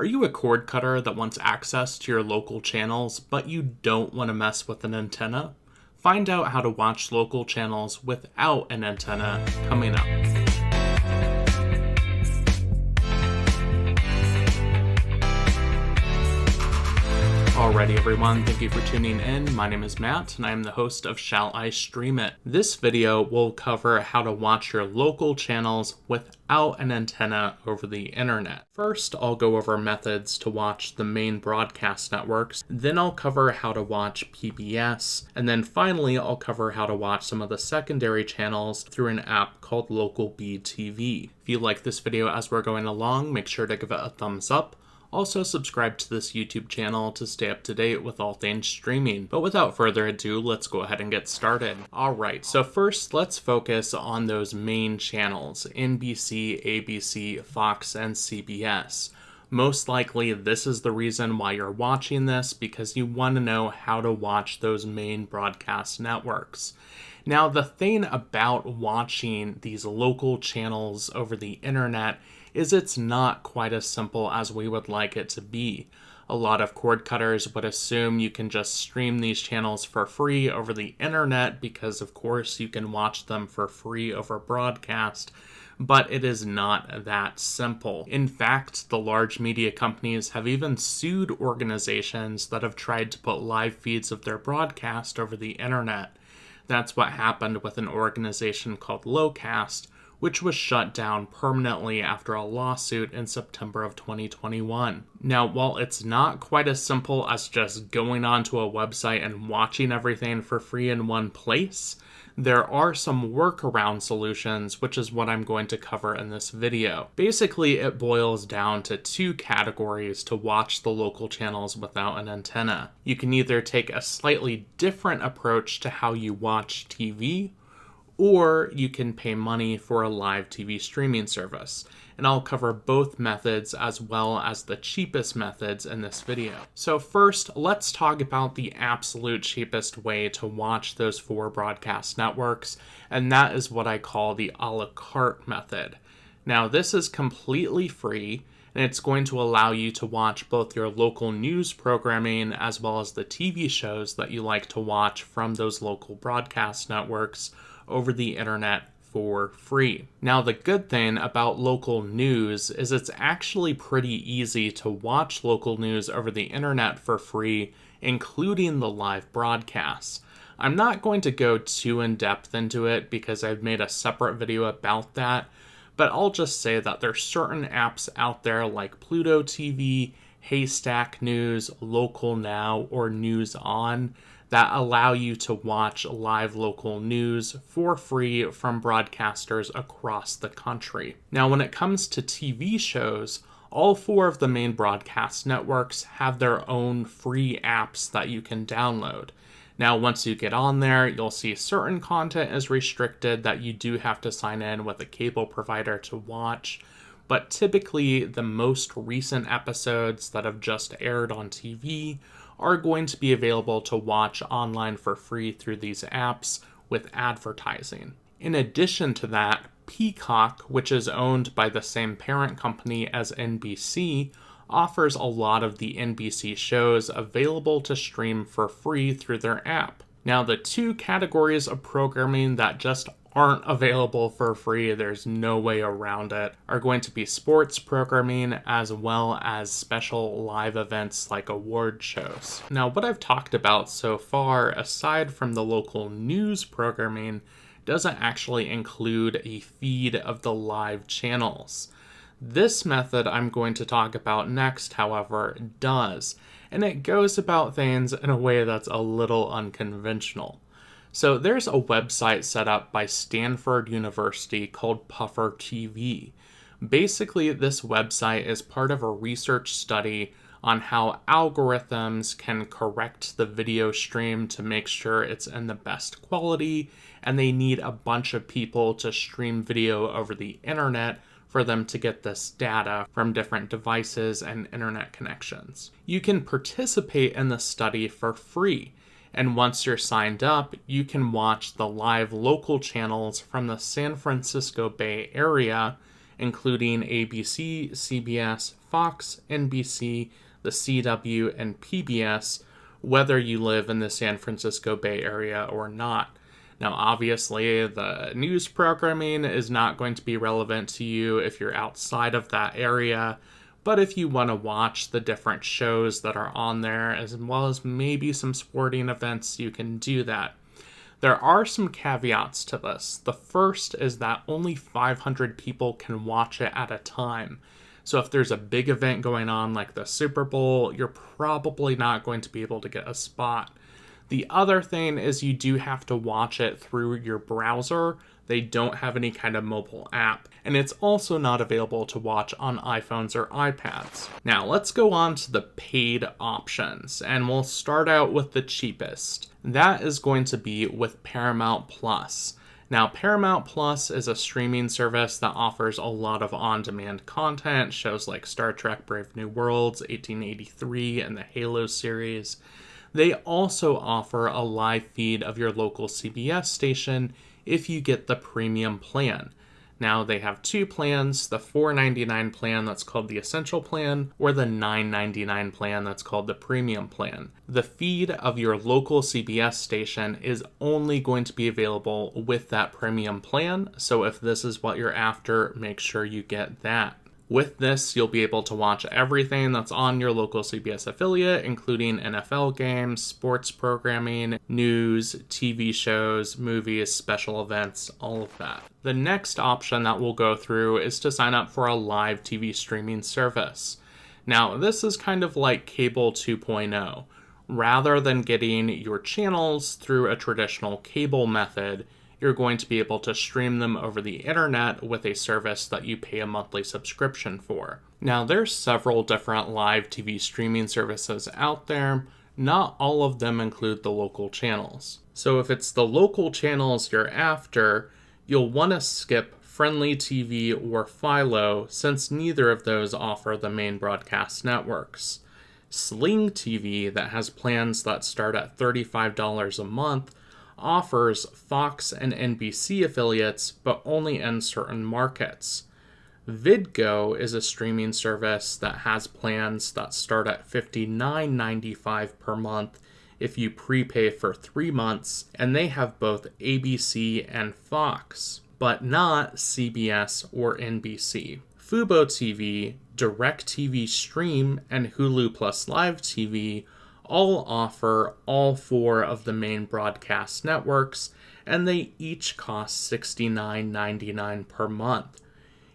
Are you a cord cutter that wants access to your local channels, but you don't want to mess with an antenna? Find out how to watch local channels without an antenna coming up. Alrighty everyone, thank you for tuning in. My name is Matt and I am the host of Shall I Stream It? This video will cover how to watch your local channels without an antenna over the internet. First, I'll go over methods to watch the main broadcast networks, then I'll cover how to watch PBS, and then finally I'll cover how to watch some of the secondary channels through an app called LocalBTV. If you like this video as we're going along, make sure to give it a thumbs up. Also, subscribe to this YouTube channel to stay up to date with all things streaming. But without further ado, let's go ahead and get started. Alright, so first let's focus on those main channels, NBC, ABC, Fox, and CBS. Most likely this is the reason why you're watching this, because you want to know how to watch those main broadcast networks. Now, the thing about watching these local channels over the internet is it's not quite as simple as we would like it to be. A lot of cord cutters would assume you can just stream these channels for free over the internet because of course you can watch them for free over broadcast, but it is not that simple. In fact, the large media companies have even sued organizations that have tried to put live feeds of their broadcast over the internet. That's what happened with an organization called Locast, which was shut down permanently after a lawsuit in September of 2021. Now, while it's not quite as simple as just going onto a website and watching everything for free in one place, there are some workaround solutions, which is what I'm going to cover in this video. Basically, it boils down to two categories to watch the local channels without an antenna. You can either take a slightly different approach to how you watch TV, or you can pay money for a live TV streaming service. And I'll cover both methods as well as the cheapest methods in this video. So first, let's talk about the absolute cheapest way to watch those four broadcast networks, and that is what I call the a la carte method. Now, this is completely free, and it's going to allow you to watch both your local news programming as well as the TV shows that you like to watch from those local broadcast networks over the internet for free. Now, the good thing about local news is it's actually pretty easy to watch local news over the internet for free, including the live broadcasts. I'm not going to go too in-depth into it because I've made a separate video about that, but I'll just say that there's certain apps out there like Pluto TV, Haystack News, Local Now, or News On that allow you to watch live local news for free from broadcasters across the country. Now, when it comes to TV shows, all four of the main broadcast networks have their own free apps that you can download. Now, once you get on there, you'll see certain content is restricted that you do have to sign in with a cable provider to watch, but typically the most recent episodes that have just aired on TV are going to be available to watch online for free through these apps with advertising. In addition to that, Peacock, which is owned by the same parent company as NBC, offers a lot of the NBC shows available to stream for free through their app. Now, the two categories of programming that just aren't available for free, there's no way around it, are going to be sports programming as well as special live events like award shows. Now, what I've talked about so far, aside from the local news programming, doesn't actually include a feed of the live channels. This method I'm going to talk about next, however, does, and it goes about things in a way that's a little unconventional. So there's a website set up by Stanford University called Puffer TV. Basically, this website is part of a research study on how algorithms can correct the video stream to make sure it's in the best quality, and they need a bunch of people to stream video over the internet for them to get this data from different devices and internet connections. You can participate in the study for free, and once you're signed up, you can watch the live local channels from the San Francisco Bay Area including ABC, CBS, Fox, NBC, the CW, and PBS, whether you live in the San Francisco Bay Area or not. Now, obviously, the news programming is not going to be relevant to you if you're outside of that area, but if you want to watch the different shows that are on there, as well as maybe some sporting events, you can do that. There are some caveats to this. The first is that only 500 people can watch it at a time. So if there's a big event going on like the Super Bowl, you're probably not going to be able to get a spot. The other thing is you do have to watch it through your browser. They don't have any kind of mobile app. And it's also not available to watch on iPhones or iPads. Now let's go on to the paid options, and we'll start out with the cheapest. That is going to be with Paramount Plus. Now, Paramount Plus is a streaming service that offers a lot of on-demand content, shows like Star Trek Brave New Worlds, 1883, and the Halo series. They also offer a live feed of your local CBS station if you get the premium plan. Now, they have two plans, the $4.99 plan that's called the Essential Plan, or the $9.99 plan that's called the Premium Plan. The feed of your local CBS station is only going to be available with that premium plan, so if this is what you're after, make sure you get that. With this, you'll be able to watch everything that's on your local CBS affiliate, including NFL games, sports programming, news, TV shows, movies, special events, all of that. The next option that we'll go through is to sign up for a live TV streaming service. Now, this is kind of like cable 2.0. Rather than getting your channels through a traditional cable method, you're going to be able to stream them over the internet with a service that you pay a monthly subscription for. Now, there's several different live TV streaming services out there. Not all of them include the local channels. So if it's the local channels you're after, you'll want to skip Friendly TV or Philo, since neither of those offer the main broadcast networks. Sling TV, that has plans that start at $35 a month, offers Fox and NBC affiliates, but only in certain markets. Vidgo is a streaming service that has plans that start at $59.95 per month if you prepay for 3 months, and they have both ABC and Fox, but not CBS or NBC. Fubo TV, DirecTV Stream, and Hulu Plus Live TV all offer all 4 of the main broadcast networks, and they each cost $69.99 per month.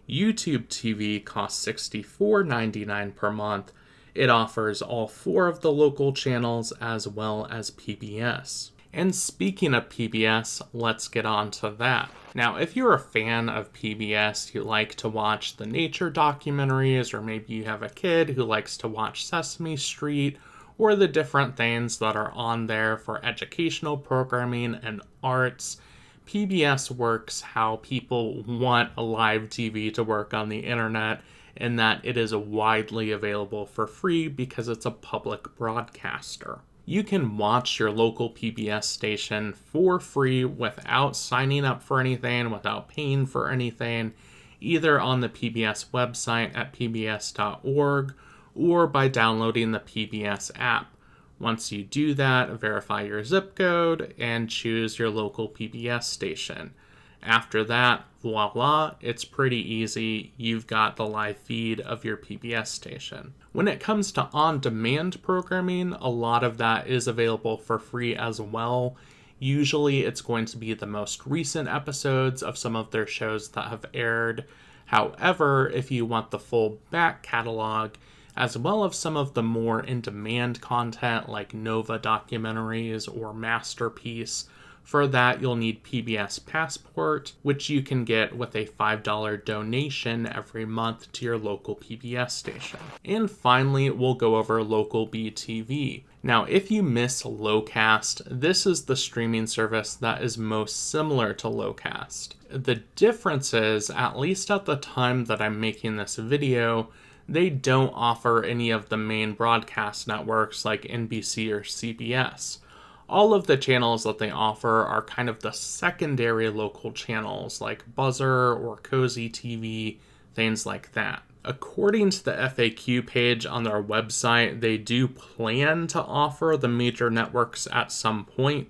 YouTube TV costs $64.99 per month. It offers all 4 of the local channels as well as PBS. And speaking of PBS, let's get on to that. Now, if you're a fan of PBS, you like to watch the nature documentaries, or maybe you have a kid who likes to watch Sesame Street, or the different things that are on there for educational programming and arts, PBS works how people want a live TV to work on the internet, in that it is widely available for free because it's a public broadcaster. You can watch your local PBS station for free without signing up for anything, without paying for anything, either on the PBS website at pbs.org, or by downloading the PBS app. Once you do that, verify your zip code and choose your local PBS station. After that, voila, it's pretty easy. You've got the live feed of your PBS station. When it comes to on-demand programming, a lot of that is available for free as well. Usually it's going to be the most recent episodes of some of their shows that have aired. However, if you want the full back catalog, as well as some of the more in-demand content like Nova documentaries or Masterpiece, for that you'll need PBS Passport, which you can get with a $5 donation every month to your local PBS station. And finally, we'll go over LocalBTV. Now, if you miss Locast, this is the streaming service that is most similar to Locast. The difference is, at least at the time that I'm making this video, they don't offer any of the main broadcast networks like NBC or CBS. All of the channels that they offer are kind of the secondary local channels like Buzzer or Cozy TV, things like that. According to the FAQ page on their website, they do plan to offer the major networks at some point.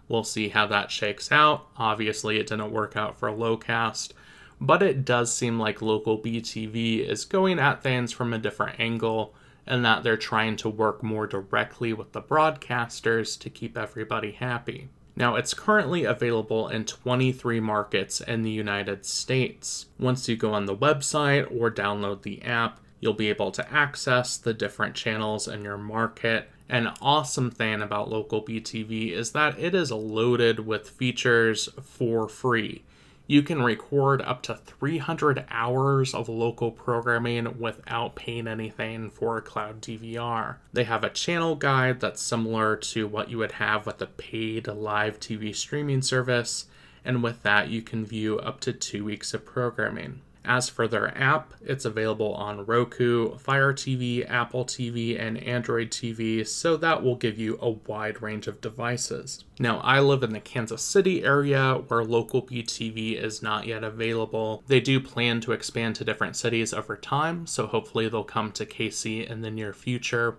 We'll see how that shakes out. Obviously, it didn't work out for Locast, but it does seem like LocalBTV is going at things from a different angle, and that they're trying to work more directly with the broadcasters to keep everybody happy. Now, it's currently available in 23 markets in the United States. Once you go on the website or download the app, you'll be able to access the different channels in your market. An awesome thing about LocalBTV is that it is loaded with features for free. You can record up to 300 hours of local programming without paying anything for a cloud DVR. They have a channel guide that's similar to what you would have with a paid live TV streaming service, and with that you can view up to 2 weeks of programming. As for their app, it's available on Roku, Fire TV, Apple TV, and Android TV, so that will give you a wide range of devices. Now, I live in the Kansas City area where LocalBTV is not yet available. They do plan to expand to different cities over time, so hopefully they'll come to KC in the near future.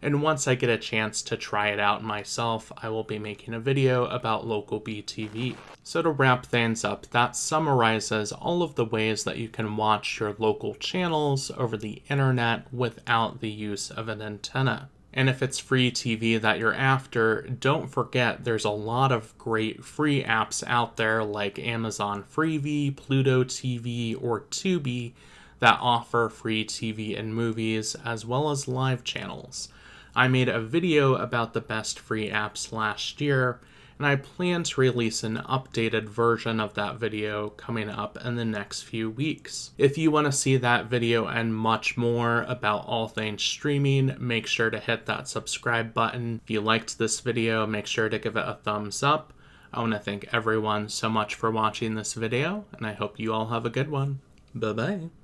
And once I get a chance to try it out myself, I will be making a video about LocalBTV. So to wrap things up, that summarizes all of the ways that you can watch your local channels over the internet without the use of an antenna. And if it's free TV that you're after, don't forget there's a lot of great free apps out there like Amazon Freevee, Pluto TV, or Tubi that offer free TV and movies as well as live channels. I made a video about the best free apps last year, and I plan to release an updated version of that video coming up in the next few weeks. If you want to see that video and much more about all things streaming, make sure to hit that subscribe button. If you liked this video, make sure to give it a thumbs up. I want to thank everyone so much for watching this video, and I hope you all have a good one. Bye-bye.